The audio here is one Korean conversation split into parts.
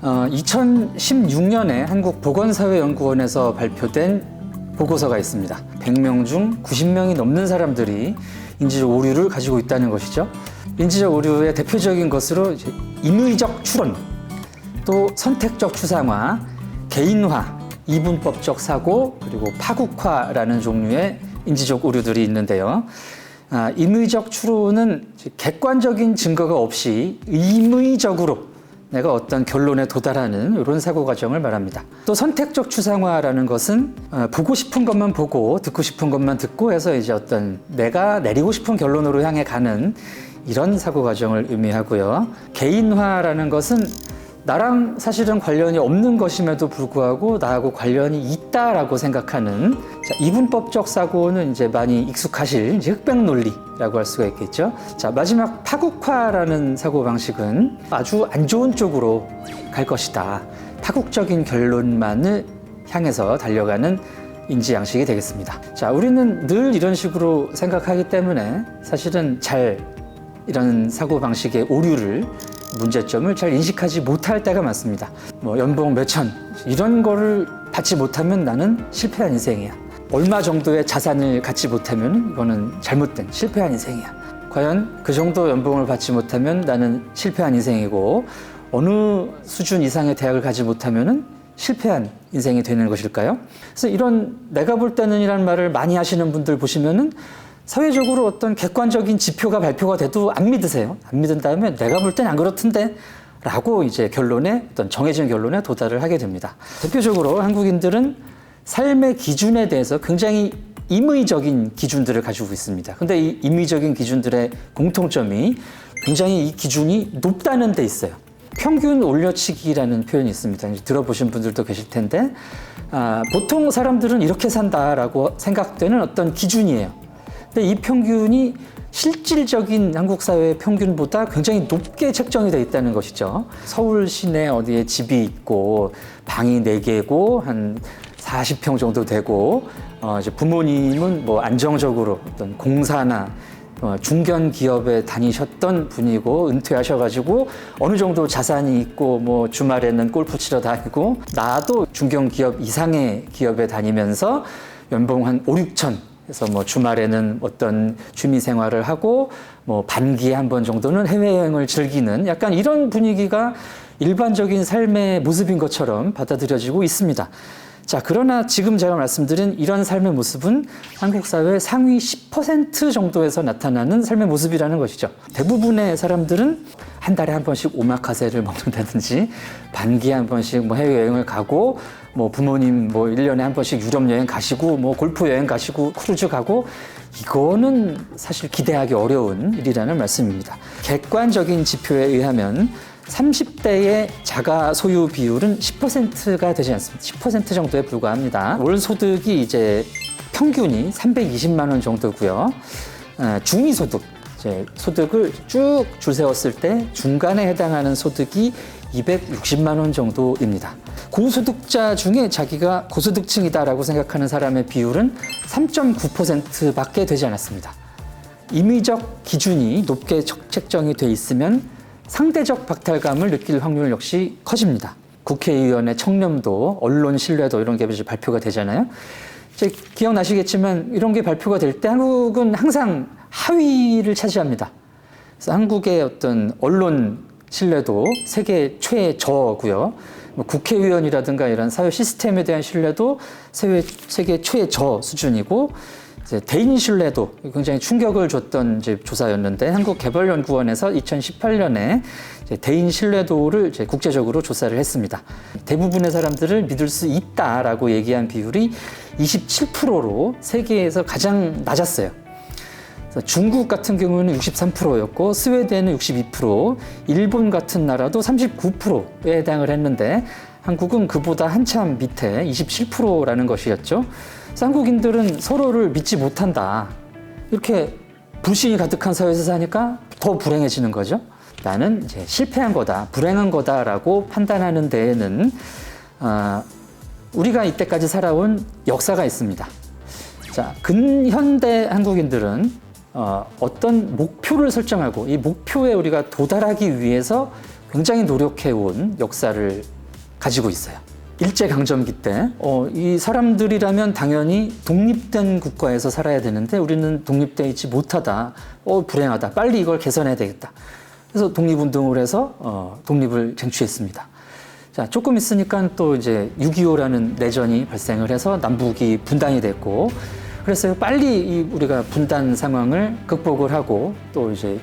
2016년에 한국보건사회연구원에서 발표된 보고서가 있습니다. 100명 중 90명이 넘는 사람들이 인지적 오류를 가지고 있다는 것이죠. 인지적 오류의 대표적인 것으로 임의적 추론, 또 선택적 추상화, 개인화, 이분법적 사고, 그리고 파국화라는 종류의 인지적 오류들이 있는데요. 임의적 추론은 객관적인 증거가 없이 임의적으로 내가 어떤 결론에 도달하는 이런 사고 과정을 말합니다. 또 선택적 추상화라는 것은 보고 싶은 것만 보고 듣고 싶은 것만 듣고 해서 이제 어떤 내가 내리고 싶은 결론으로 향해 가는 이런 사고 과정을 의미하고요. 개인화라는 것은 나랑 사실은 관련이 없는 것임에도 불구하고 나하고 관련이 있다라고 생각하는 이분법적 사고는 이제 많이 익숙하실 이제 흑백 논리라고 할 수가 있겠죠. 자, 마지막 파국화라는 사고 방식은 아주 안 좋은 쪽으로 갈 것이다. 파국적인 결론만을 향해서 달려가는 인지 양식이 되겠습니다. 자, 우리는 늘 이런 식으로 생각하기 때문에 사실은 잘 이런 사고 방식의 오류를 문제점을 잘 인식하지 못할 때가 많습니다. 연봉 몇천 이런 거를 받지 못하면 나는 실패한 인생이야. 얼마 정도의 자산을 갖지 못하면 이거는 잘못된 실패한 인생이야. 과연 그 정도 연봉을 받지 못하면 나는 실패한 인생이고 어느 수준 이상의 대학을 가지 못하면은 실패한 인생이 되는 것일까요? 그래서 이런 내가 볼 때는 이란 말을 많이 하시는 분들 보시면은 사회적으로 어떤 객관적인 지표가 발표가 돼도 안 믿으세요. 안 믿은 다음에 내가 볼 땐 안 그렇던데 라고 이제 결론에 어떤 정해진 결론에 도달을 하게 됩니다. 대표적으로 한국인들은 삶의 기준에 대해서 굉장히 임의적인 기준들을 가지고 있습니다. 근데 이 임의적인 기준들의 공통점이 굉장히 이 기준이 높다는 데 있어요. 평균 올려치기라는 표현이 있습니다. 이제 들어보신 분들도 계실 텐데 보통 사람들은 이렇게 산다라고 생각되는 어떤 기준이에요. 근데 이 평균이 실질적인 한국 사회의 평균보다 굉장히 높게 책정이 되어 있다는 것이죠. 서울 시내 어디에 집이 있고 방이 4개고 한 40평 정도 되고 이제 부모님은 뭐 안정적으로 어떤 공사나 중견 기업에 다니셨던 분이고 은퇴하셔가지고 어느 정도 자산이 있고 뭐 주말에는 골프 치러 다니고 나도 중견 기업 이상의 기업에 다니면서 연봉 한 5, 6천 그래서 뭐 주말에는 어떤 취미 생활을 하고 뭐 반기에 한 번 정도는 해외여행을 즐기는 약간 이런 분위기가 일반적인 삶의 모습인 것처럼 받아들여지고 있습니다. 자, 그러나 지금 제가 말씀드린 이런 삶의 모습은 한국 사회의 상위 10% 정도에서 나타나는 삶의 모습이라는 것이죠. 대부분의 사람들은 한 달에 한 번씩 오마카세를 먹는다든지 반기에 한 번씩 뭐 해외여행을 가고 뭐 부모님 뭐 1년에 한 번씩 유럽 여행 가시고 뭐 골프 여행 가시고 크루즈 가고 이거는 사실 기대하기 어려운 일이라는 말씀입니다. 객관적인 지표에 의하면 30대의 자가 소유 비율은 10%가 되지 않습니다. 10% 정도에 불과합니다. 월 소득이 이제 평균이 320만 원 정도고요. 중위소득, 이제 소득을 쭉 줄 세웠을 때 중간에 해당하는 소득이 260만 원 정도입니다. 고소득자 중에 자기가 고소득층이다라고 생각하는 사람의 비율은 3.9%밖에 되지 않았습니다. 임의적 기준이 높게 책정이 돼 있으면 상대적 박탈감을 느낄 확률 역시 커집니다. 국회의원의 청렴도, 언론 신뢰도 이런 게 발표가 되잖아요. 이제 기억나시겠지만 이런 게 발표가 될 때 한국은 항상 하위를 차지합니다. 그래서 한국의 어떤 언론 신뢰도 세계 최저고요. 국회의원이라든가 이런 사회 시스템에 대한 신뢰도 세계 최저 수준이고 이제 대인 신뢰도 굉장히 충격을 줬던 이제 조사였는데 한국개발연구원에서 2018년에 이제 대인 신뢰도를 이제 국제적으로 조사를 했습니다. 대부분의 사람들을 믿을 수 있다라고 얘기한 비율이 27%로 세계에서 가장 낮았어요. 그래서 중국 같은 경우는 63%였고 스웨덴은 62%, 일본 같은 나라도 39%에 해당을 했는데 한국은 그보다 한참 밑에 27%라는 것이었죠. 그래서 한국인들은 서로를 믿지 못한다. 이렇게 불신이 가득한 사회에서 사니까 더 불행해지는 거죠. 나는 이제 실패한 거다, 불행한 거다라고 판단하는 데에는 우리가 이때까지 살아온 역사가 있습니다. 자, 근현대 한국인들은 어떤 목표를 설정하고 이 목표에 우리가 도달하기 위해서 굉장히 노력해온 역사를 가지고 있어요. 일제강점기 때 이 사람들이라면 당연히 독립된 국가에서 살아야 되는데 우리는 독립돼 있지 못하다. 불행하다. 빨리 이걸 개선해야 되겠다. 그래서 독립운동을 해서 독립을 쟁취했습니다. 자, 조금 있으니까 또 이제 6.25라는 내전이 발생을 해서 남북이 분단이 됐고, 그래서 빨리 우리가 분단 상황을 극복을 하고 또 이제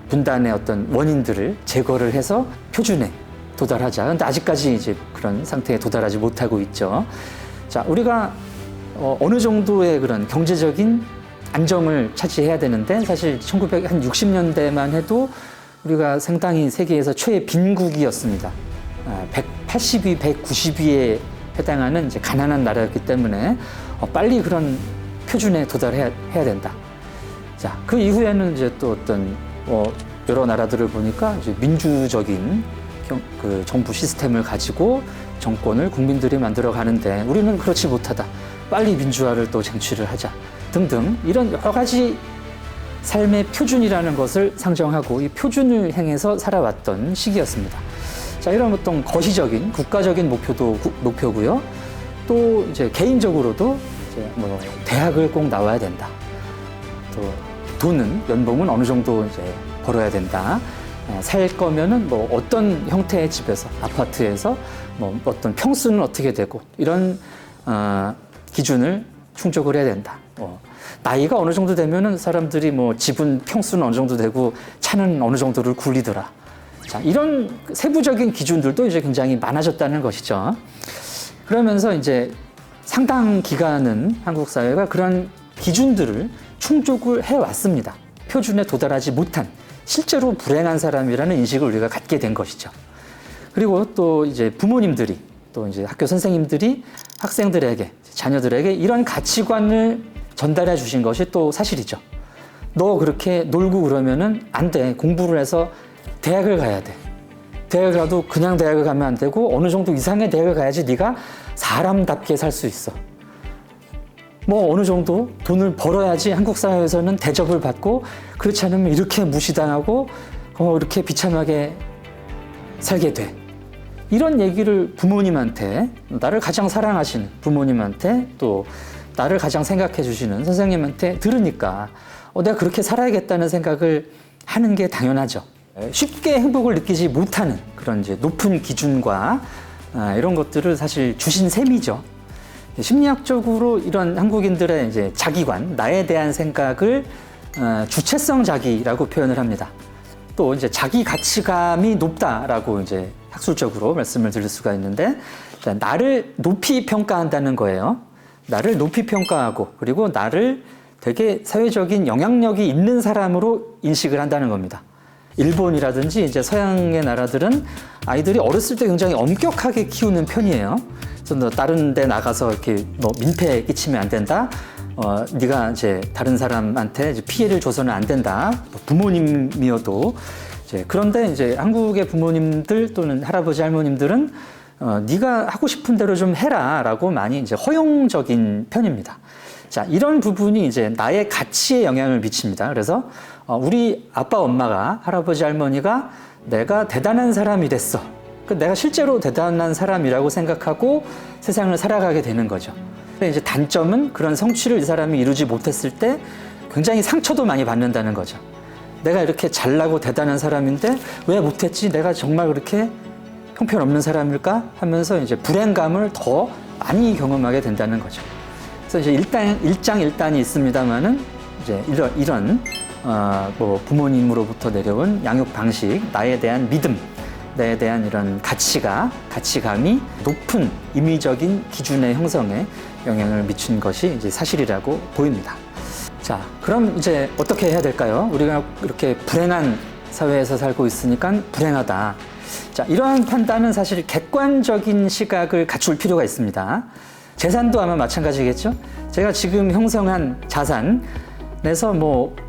분단의 어떤 원인들을 제거를 해서 표준에 도달하자. 근데 아직까지 이제 그런 상태에 도달하지 못하고 있죠. 자, 우리가 어느 정도의 그런 경제적인 안정을 차지해야 되는데 사실 1960년대만 해도 우리가 상당히 세계에서 최애 빈국이었습니다. 180위, 190위에 해당하는 이제 가난한 나라였기 때문에 빨리 그런 표준에 도달해야 된다. 자, 그 이후에는 이제 또 어떤 여러 나라들을 보니까 이제 민주적인 그 정부 시스템을 가지고 정권을 국민들이 만들어 가는데 우리는 그렇지 못하다. 빨리 민주화를 또 쟁취를 하자. 등등 이런 여러 가지 삶의 표준이라는 것을 상정하고 이 표준을 향해서 살아왔던 시기였습니다. 자, 이런 어떤 거시적인 국가적인 목표고요. 또 이제 개인적으로도 이제 대학을 꼭 나와야 된다. 또 돈은 연봉은 어느 정도 이제 벌어야 된다. 살 거면은 어떤 형태의 집에서 아파트에서 어떤 평수는 어떻게 되고 이런 기준을 충족을 해야 된다. 나이가 어느 정도 되면은 사람들이 집은 평수는 어느 정도 되고 차는 어느 정도를 굴리더라. 자, 이런 세부적인 기준들도 이제 굉장히 많아졌다는 것이죠. 그러면서 이제 상당 기간은 한국 사회가 그런 기준들을 충족을 해왔습니다. 표준에 도달하지 못한 실제로 불행한 사람이라는 인식을 우리가 갖게 된 것이죠. 그리고 또 이제 부모님들이 또 이제 학교 선생님들이 학생들에게 자녀들에게 이런 가치관을 전달해 주신 것이 또 사실이죠. 너 그렇게 놀고 그러면은 안 돼. 공부를 해서 대학을 가야 돼. 대학을 가도 그냥 대학을 가면 안 되고 어느 정도 이상의 대학을 가야지 네가 사람답게 살 수 있어. 어느 정도 돈을 벌어야지 한국 사회에서는 대접을 받고 그렇지 않으면 이렇게 무시당하고 이렇게 비참하게 살게 돼. 이런 얘기를 부모님한테, 나를 가장 사랑하시는 부모님한테 또 나를 가장 생각해 주시는 선생님한테 들으니까 내가 그렇게 살아야겠다는 생각을 하는 게 당연하죠. 쉽게 행복을 느끼지 못하는 그런 이제 높은 기준과 이런 것들을 사실 주신 셈이죠. 심리학적으로 이런 한국인들의 이제 자기관, 나에 대한 생각을 주체성 자기라고 표현을 합니다. 또 이제 자기 가치감이 높다라고 이제 학술적으로 말씀을 드릴 수가 있는데, 나를 높이 평가한다는 거예요. 나를 높이 평가하고 그리고 나를 되게 사회적인 영향력이 있는 사람으로 인식을 한다는 겁니다. 일본이라든지 이제 서양의 나라들은 아이들이 어렸을 때 굉장히 엄격하게 키우는 편이에요. 그래서 너 다른 데 나가서 이렇게 민폐 끼치면 안 된다. 네가 이제 다른 사람한테 이제 피해를 줘서는 안 된다. 부모님이어도 그런데 이제 한국의 부모님들 또는 할아버지 할머님들은 네가 하고 싶은 대로 좀 해라라고 많이 이제 허용적인 편입니다. 자, 이런 부분이 이제 나의 가치에 영향을 미칩니다. 그래서 우리 아빠 엄마가 할아버지 할머니가 내가 대단한 사람이 됐어. 내가 실제로 대단한 사람이라고 생각하고 세상을 살아가게 되는 거죠. 근데 이제 단점은 그런 성취를 이 사람이 이루지 못했을 때 굉장히 상처도 많이 받는다는 거죠. 내가 이렇게 잘나고 대단한 사람인데 왜 못했지? 내가 정말 그렇게 형편없는 사람일까? 하면서 이제 불행감을 더 많이 경험하게 된다는 거죠. 그래서 이제 일장일단이 있습니다만은 이제 이런 부모님으로부터 내려온 양육 방식, 나에 대한 믿음, 나에 대한 이런 가치감이 높은 임의적인 기준의 형성에 영향을 미친 것이 이제 사실이라고 보입니다. 자, 그럼 이제 어떻게 해야 될까요? 우리가 이렇게 불행한 사회에서 살고 있으니까 불행하다. 자, 이러한 판단은 사실 객관적인 시각을 갖출 필요가 있습니다. 재산도 아마 마찬가지겠죠? 제가 지금 형성한 자산에서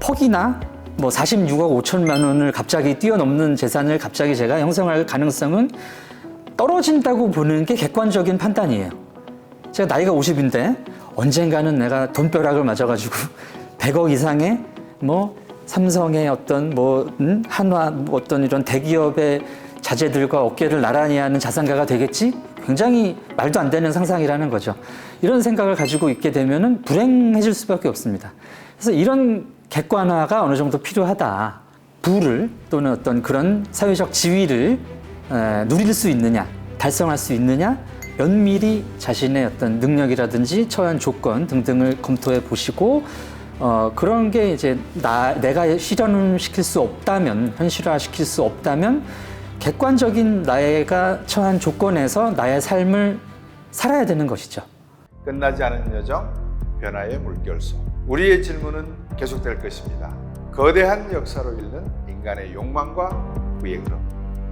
퍽이나 46억 5천만 원을 갑자기 뛰어넘는 재산을 갑자기 제가 형성할 가능성은 떨어진다고 보는 게 객관적인 판단이에요. 제가 나이가 50인데 언젠가는 내가 돈벼락을 맞아가지고 100억 이상의 삼성의 어떤 한화 어떤 이런 대기업의 자재들과 어깨를 나란히 하는 자산가가 되겠지? 굉장히 말도 안 되는 상상이라는 거죠. 이런 생각을 가지고 있게 되면은 불행해질 수밖에 없습니다. 그래서 이런 객관화가 어느 정도 필요하다. 부를 또는 어떤 그런 사회적 지위를 누릴 수 있느냐, 달성할 수 있느냐, 면밀히 자신의 어떤 능력이라든지 처한 조건 등등을 검토해 보시고 그런 게 이제 내가 실현시킬 수 없다면, 현실화시킬 수 없다면 객관적인 나가 처한 조건에서 나의 삶을 살아야 되는 것이죠. 끝나지 않은 여정, 변화의 물결소. 우리의 질문은 계속될 것입니다. 거대한 역사로 읽는 인간의 욕망과 부의 흐름.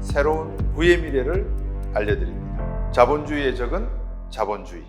새로운 부의 미래를 알려드립니다. 자본주의의 적은 자본주의.